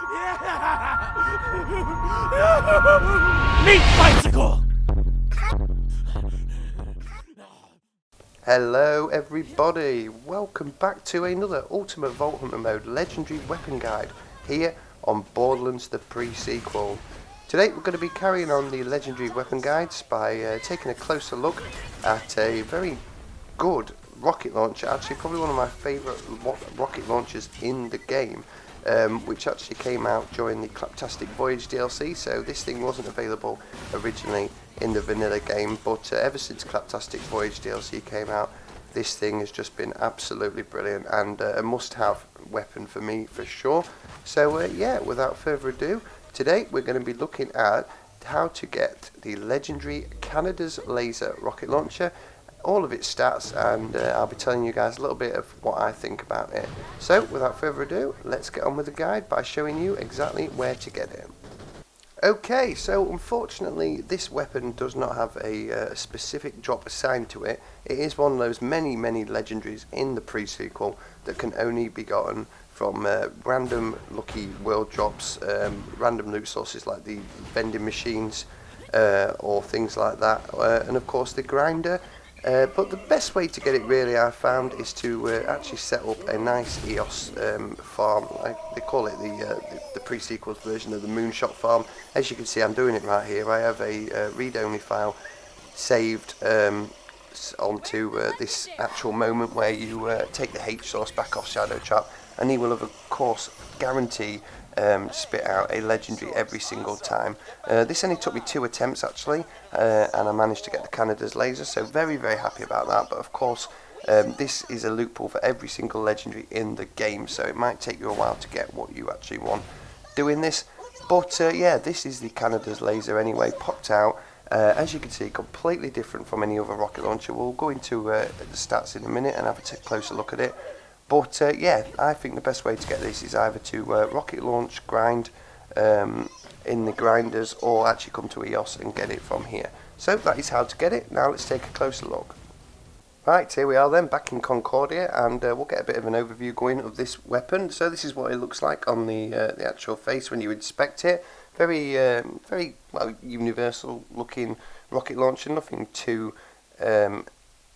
Meat bicycle! Hello everybody, welcome back to another Ultimate Vault Hunter Mode Legendary Weapon Guide here on Borderlands the pre-sequel. Today we're going to be carrying on the Legendary Weapon Guides by taking a closer look at a very good rocket launcher, actually probably one of my favourite rocket launchers in the game, which actually came out during the Claptastic Voyage DLC, so this thing wasn't available originally in the vanilla game, but ever since Claptastic Voyage DLC came out, this thing has just been absolutely brilliant and a must-have weapon for me for sure. So yeah, without further ado, today we're going to be looking at how to get the legendary Kanedas laser rocket launcher, all of its stats, and I'll be telling you guys a little bit of what I think about it. So without further ado, let's get on with the guide by showing you exactly where to get it. Okay, so unfortunately this weapon does not have a specific drop assigned to it. It is one of those many legendaries in the pre-sequel that can only be gotten from random lucky world drops, random loot sources like the vending machines or things like that, and of course the grinder. But the best way to get it really, I've found, is to actually set up a nice EOS farm. They call it the pre-sequels version of the Moonshot farm. As you can see, I'm doing it right here. I have a read-only file saved onto this actual moment where you take the H source back off Shadow Trap, and he will of course guarantee spit out a legendary every single time. This only took me 2 attempts actually, and I managed to get the Kanedas laser, so very happy about that. But of course this is a loot pool for every single legendary in the game, so it might take you a while to get what you actually want doing this. But yeah, this is the Kanedas laser anyway, popped out. As you can see, completely different from any other rocket launcher. We'll go into the stats in a minute and have a closer look at it. But yeah, I think the best way to get this is either to rocket launch, grind in the grinders, or actually come to EOS and get it from here. So that is how to get it. Now let's take a closer look. Right, here we are then, back in Concordia, and we'll get a bit of an overview going of this weapon. So this is what it looks like on the actual face when you inspect it. Very well, universal looking rocket launcher, nothing too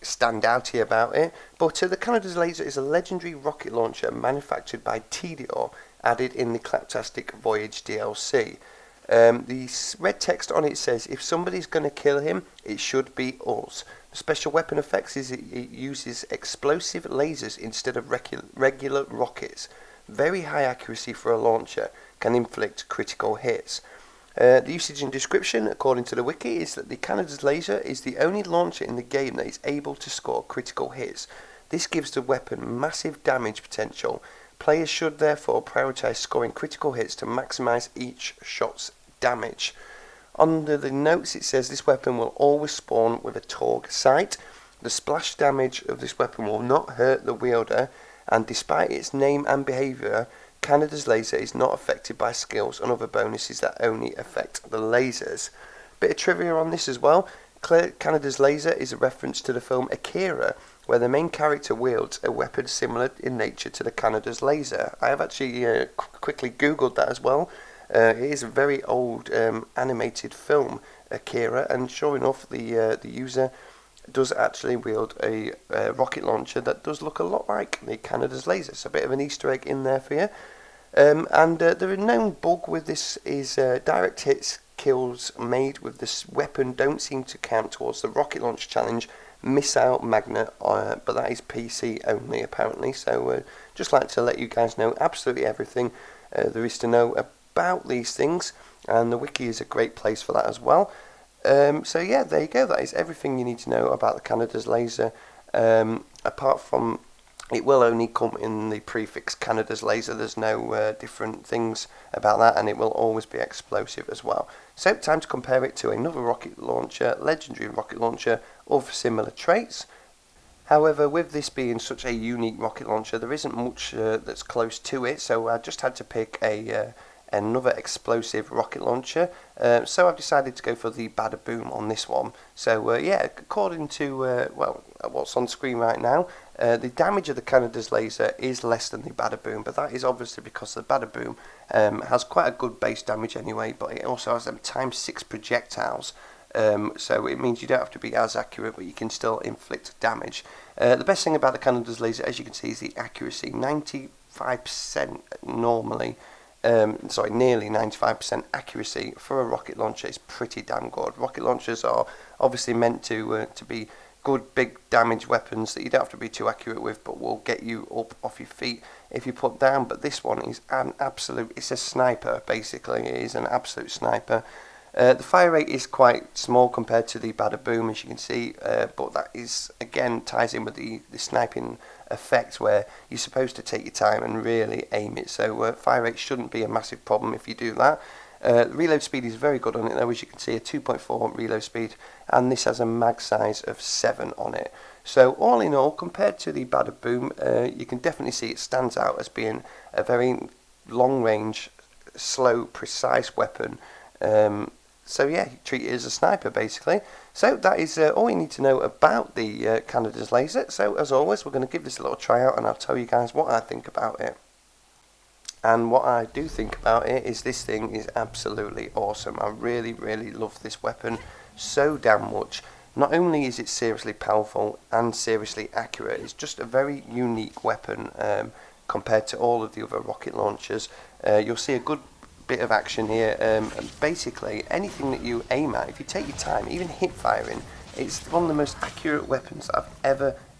stand out here about it. But the Kanedas laser is a legendary rocket launcher manufactured by TDR, added in the Claptastic Voyage DLC. The red text on it says, if somebody's going to kill him, it should be us. The special weapon effects is it uses explosive lasers instead of regular rockets. Very high accuracy for a launcher, can inflict critical hits. The usage and description, according to the wiki, is that the Kanedas laser is the only launcher in the game that is able to score critical hits. This gives the weapon massive damage potential. Players should therefore prioritize scoring critical hits to maximize each shot's damage. Under the notes it says this weapon will always spawn with a Torg sight. The splash damage of this weapon will not hurt the wielder, and despite its name and behaviour, Kanedas laser is not affected by skills and other bonuses that only affect the lasers. Bit of trivia on this as well. Kanedas laser is a reference to the film Akira, where the main character wields a weapon similar in nature to the Kanedas laser. I have actually quickly googled that as well. It is a very old animated film, Akira, and sure enough the user does actually wield a rocket launcher that does look a lot like the Kanedas laser. So a bit of an Easter egg in there for you. The known bug with this is direct hits kills made with this weapon don't seem to count towards the rocket launch challenge missile magnet, but that is PC only apparently. So just like to let you guys know absolutely everything there is to know about these things, and the wiki is a great place for that as well. So yeah, there you go, that is everything you need to know about the Kanedas laser, apart from it will only come in the prefix Kanedas laser. There's no different things about that, and it will always be explosive as well. So time to compare it to another rocket launcher, legendary rocket launcher of similar traits. However, with this being such a unique rocket launcher, there isn't much that's close to it, so I just had to pick another explosive rocket launcher. So I've decided to go for the Bada Boom on this one. So yeah, according to well, what's on screen right now, The damage of the Kanedas laser is less than the Badaboom, but that is obviously because the Badaboom has quite a good base damage anyway, but it also has them ×6 projectiles, so it means you don't have to be as accurate, but you can still inflict damage. The best thing about the Kanedas laser, as you can see, is the accuracy. 95% normally, nearly 95% accuracy for a rocket launcher is pretty damn good. Rocket launchers are obviously meant to be good big damage weapons that you don't have to be too accurate with, but will get you up off your feet if you put down. But this one is an absolute, it's a sniper basically, it is an absolute sniper. The fire rate is quite small compared to the Badaboom, as you can see, but that is again ties in with the sniping effect, where you're supposed to take your time and really aim it, so fire rate shouldn't be a massive problem if you do that. The reload speed is very good on it though, as you can see, a 2.4 reload speed, and this has a mag size of 7 on it. So all in all, compared to the Badaboom, you can definitely see it stands out as being a very long range, slow, precise weapon. So yeah, treat it as a sniper basically. So that is all you need to know about the Kanedas laser. So as always, we're going to give this a little try out and I'll tell you guys what I think about it. And what I do think about it is this thing is absolutely awesome. I really, really love this weapon so damn much. Not only is it seriously powerful and seriously accurate, it's just a very unique weapon compared to all of the other rocket launchers. You'll see a good bit of action here, and basically anything that you aim at, if you take your time, even hip firing, it's one of the most accurate weapons I've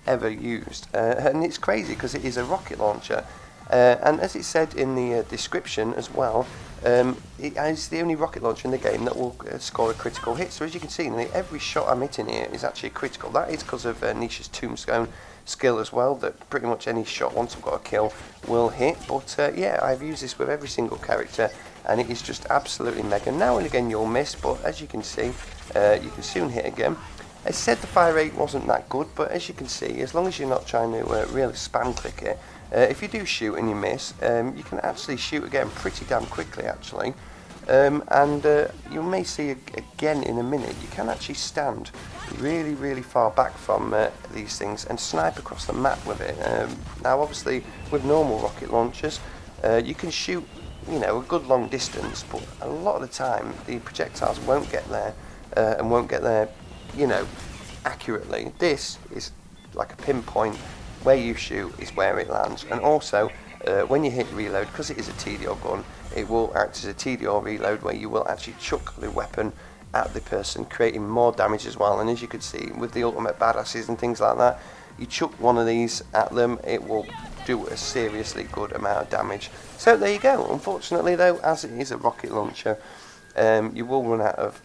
ever used, and it's crazy because it is a rocket launcher, and as it said in the description as well, it is the only rocket launcher in the game that will score a critical hit. So as you can see, every shot I'm hitting here is actually critical. That is because of Nisha's tombstone skill as well, that pretty much any shot once I've got a kill will hit. But yeah, I've used this with every single character and it is just absolutely mega. Now and again you'll miss, but as you can see, you can soon hit again. I said the fire rate wasn't that good, but as you can see, as long as you're not trying to really spam click it, if you do shoot and you miss, you can actually shoot again pretty damn quickly actually. And you may see again in a minute, you can actually stand really far back from these things and snipe across the map with it. Now obviously with normal rocket launchers, you can shoot, you know, a good long distance, but a lot of the time the projectiles won't get there and won't get there, you know, accurately. This is like a pinpoint, where you shoot is where it lands. And also when you hit reload, because it is a TDR gun, it will act as a TDR reload where you will actually chuck the weapon at the person, creating more damage as well. And as you can see with the ultimate badasses and things like that, you chuck one of these at them, it will do a seriously good amount of damage. So there you go. Unfortunately though, as it is a rocket launcher, you will run out of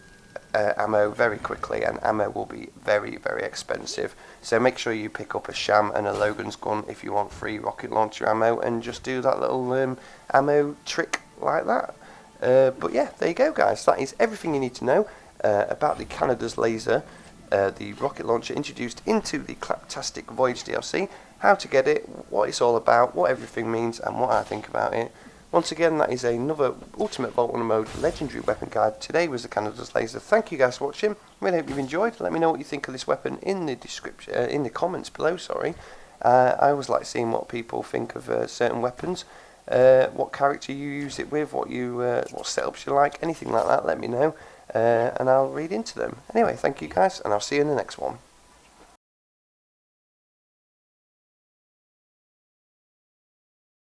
ammo very quickly, and ammo will be very expensive. So make sure you pick up a sham and a Logan's gun if you want free rocket launcher ammo, and just do that little ammo trick like that. But yeah, there you go guys, that is everything you need to know about the Kanedas laser, the rocket launcher introduced into the Claptastic Voyage DLC, how to get it, what it's all about, what everything means, and what I think about it. Once again, that is another Ultimate Vault Runner Mode Legendary Weapon Guide. Today was the Kanedas laser. Thank you guys for watching. Really hope you've enjoyed. Let me know what you think of this weapon in the description, in the comments below. Sorry. I always like seeing what people think of certain weapons, what character you use it with, what setups you like, anything like that. Let me know, and I'll read into them. Anyway, thank you guys, and I'll see you in the next one.